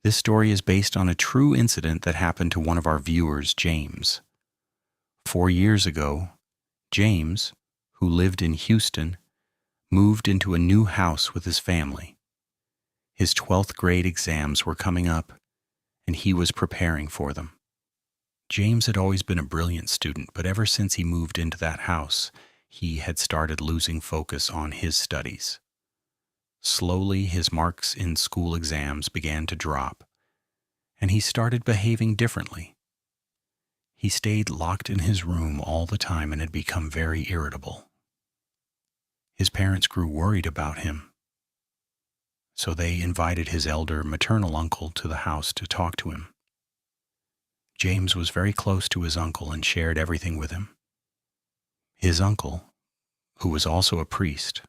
This story is based on a true incident that happened to one of our viewers, James. 4 years ago, James, who lived in Houston, moved into a new house with his family. His 12th grade exams were coming up, and he was preparing for them. James had always been a brilliant student, but ever since he moved into that house, he had started losing focus on his studies. Slowly, his marks in school exams began to drop, and he started behaving differently. He stayed locked in his room all the time and had become very irritable. His parents grew worried about him, so they invited his elder maternal uncle to the house to talk to him. James was very close to his uncle and shared everything with him. His uncle, who was also a priest,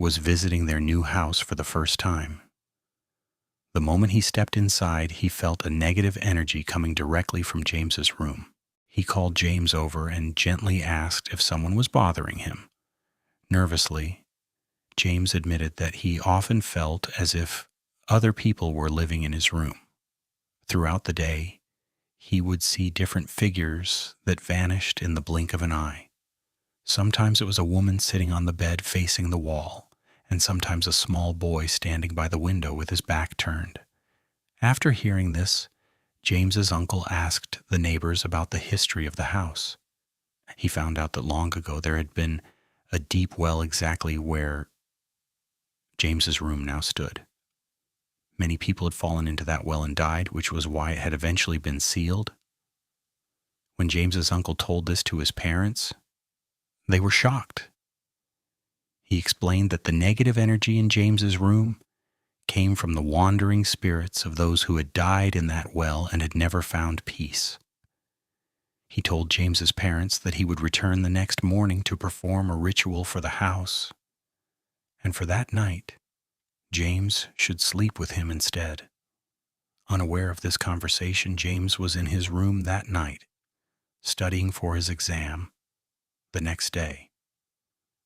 was visiting their new house for the first time. The moment he stepped inside, he felt a negative energy coming directly from James's room. He called James over and gently asked if someone was bothering him. Nervously, James admitted that he often felt as if other people were living in his room. Throughout the day, he would see different figures that vanished in the blink of an eye. Sometimes it was a woman sitting on the bed facing the wall, and sometimes a small boy standing by the window with his back turned. After hearing this, James's uncle asked the neighbors about the history of the house. He found out that long ago there had been a deep well exactly where James's room now stood. Many people had fallen into that well and died, which was why it had eventually been sealed. When James's uncle told this to his parents, they were shocked. He explained that the negative energy in James's room came from the wandering spirits of those who had died in that well and had never found peace. He told James's parents that he would return the next morning to perform a ritual for the house, and for that night, James should sleep with him instead. Unaware of this conversation, James was in his room that night, studying for his exam the next day.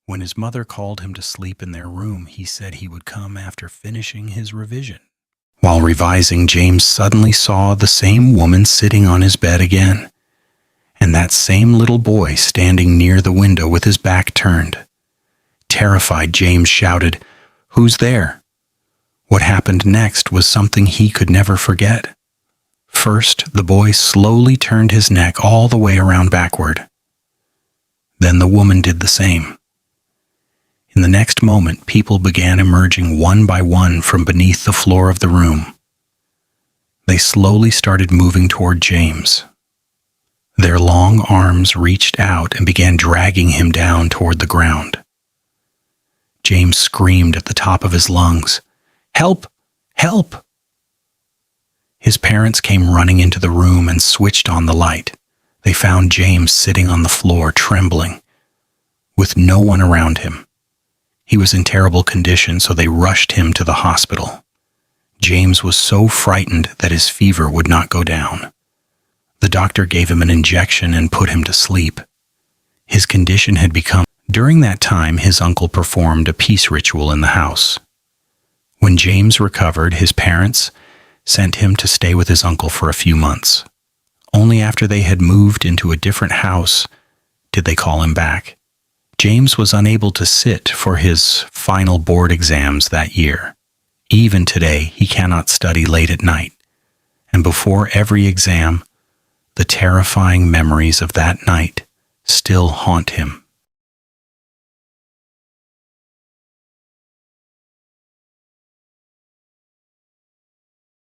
When his mother called him to sleep in their room, he said he would come after finishing his revision. While revising, James suddenly saw the same woman sitting on his bed again, and that same little boy standing near the window with his back turned. Terrified, James shouted, "Who's there?" What happened next was something he could never forget. First, the boy slowly turned his neck all the way around backward. Then the woman did the same. In the next moment, people began emerging one by one from beneath the floor of the room. They slowly started moving toward James. Their long arms reached out and began dragging him down toward the ground. James screamed at the top of his lungs, "Help! Help!" His parents came running into the room and switched on the light. They found James sitting on the floor, trembling, with no one around him. He was in terrible condition, so they rushed him to the hospital. James was so frightened that his fever would not go down. The doctor gave him an injection and put him to sleep. His condition had become... During that time, his uncle performed a peace ritual in the house. When James recovered, his parents sent him to stay with his uncle for a few months. Only after they had moved into a different house did they call him back. James was unable to sit for his final board exams that year. Even today, he cannot study late at night. And before every exam, the terrifying memories of that night still haunt him.